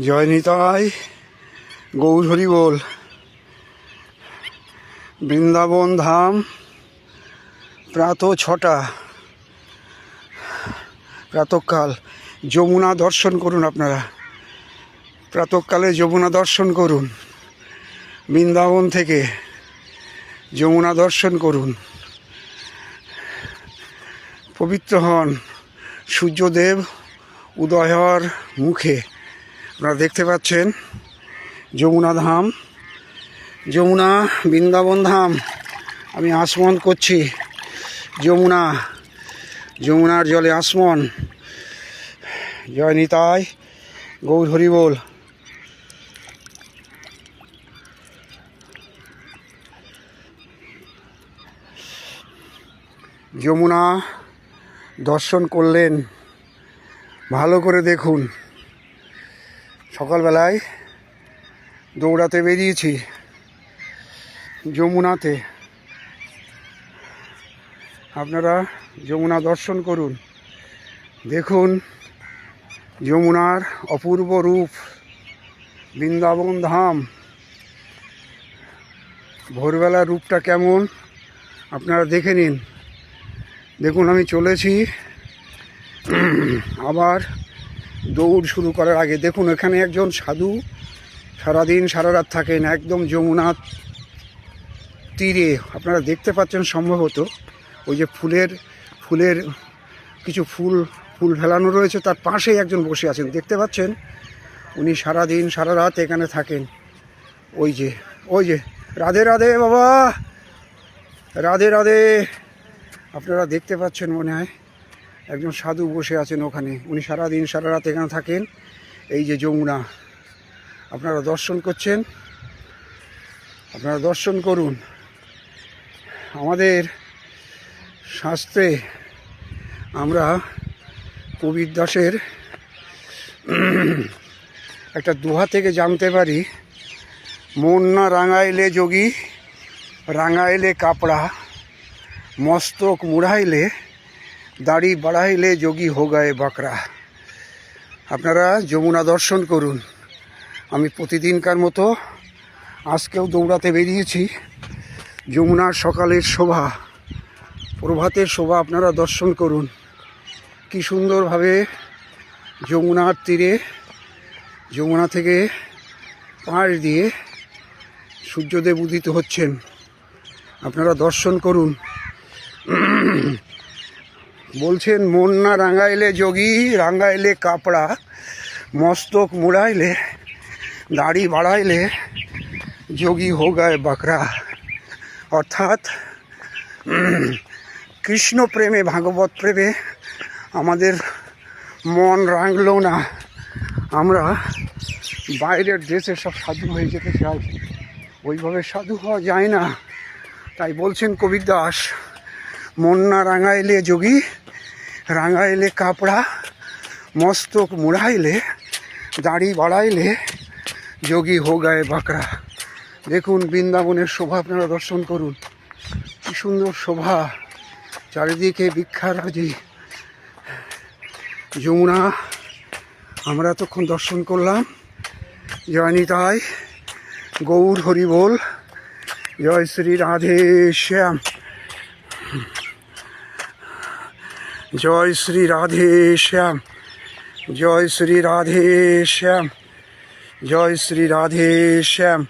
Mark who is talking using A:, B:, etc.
A: জয় নিতাই, গৌর হরি বল। বৃন্দাবন ধাম, প্রাত 6টা, প্রাতঃকাল। যমুনা দর্শন করুন আপনারা, প্রাতঃকালে যমুনা দর্শন করুন। বৃন্দাবন থেকে যমুনা দর্শন করুন, পবিত্র হন। সূর্যদেব উদয় হওয়ার মুখে আপনারা দেখতে পাচ্ছেন যমুনা ধাম, যমুনা বৃন্দাবন ধাম। আমি আসমন করছি যমুনা, যমুনার জলে আসমন। জয় নিতাই, গৌর হরি বল। যমুনা দর্শন করলেন, ভালো করে দেখুন। সকালবেলায় দৌড়াতে বেরিয়েছি যমুনাতে, আপনারা যমুনা দর্শন করুন, দেখুন যমুনার অপূর্ব রূপ। বৃন্দাবন ধাম ভোরবেলার রূপটা কেমন আপনারা দেখে নিন। দেখুন, আমি চলেছি আবার দৌড় শুরু করার আগে। দেখুন, এখানে একজন সাধু সারাদিন সারা রাত থাকেন একদম যমুনার তীরে। আপনারা দেখতে পাচ্ছেন সম্ভবত ওই যে ফুলের কিছু ফুল ফেলানো রয়েছে, তার পাশেই একজন বসে আছেন, দেখতে পাচ্ছেন। উনি সারাদিন সারা রাত এখানে থাকেন। ওই যে রাধে রাধে বাবা, রাধে রাধে। আপনারা দেখতে পাচ্ছেন, মনে হয় একজন সাধু বসে আছেন ওখানে। উনি সারাদিন সারা রাত এখানে থাকেন। এই যে যমুনা আপনারা দর্শন করছেন, আপনারা দর্শন করুন। আমাদের শাস্ত্রে আমরা কবির দাসের একটা দোহা থেকে জানতে পারি, মন না রাঙাইলে যোগী, রাঙাইলে কাপড়া, মস্তক মুড়াইলে, দাড়ি বাড়াইলে যোগী হো গায়ে বাকরা। আপনারা যমুনা দর্শন করুন। আমি প্রতিদিনকার মতো আজকেও দৌড়াতে বেরিয়েছি। যমুনার সকালের শোভা, প্রভাতের শোভা আপনারা দর্শন করুন। কি সুন্দরভাবে যমুনার তীরে, যমুনা থেকে পাড় দিয়ে সূর্যদেব উদিত হচ্ছেন। আপনারা দর্শন করুন। বলছেন, মন না রাঙাইলে যোগী, রাঙাইলে কাপড়া, মস্তক মুড়াইলে, দাড়ি বাড়াইলে, যোগী হো গায়ে বাকরা। অর্থাৎ কৃষ্ণ প্রেমে, ভাগবত প্রেমে আমাদের মন রাঙলো না। আমরা বাইরের দেশে সব সাধু হয়ে যেতে চাই, ওইভাবে সাধু হওয়া যায় না। তাই বলছেন কবির দাস, মন না রাঙাইলে যোগী, রাঙাইলে কাপড়া, মস্তক মুড়াইলে, দাড়ি বাড়াইলে, যোগী হো গায়ে বাকরা। দেখুন বৃন্দাবনের শোভা আপনারা দর্শন করুন। কি সুন্দর শোভা, চারিদিকে বৃক্ষরাজি। যমুনা আমরা এতক্ষণ দর্শন করলাম। জয় নিতাই, গৌর হরি বল। জয় শ্রী রাধে শ্যাম, জয় শ্রী রাধে শ্যাম, জয় শ্রী রাধে শ্যাম, জয় শ্রী রাধে শ্যাম।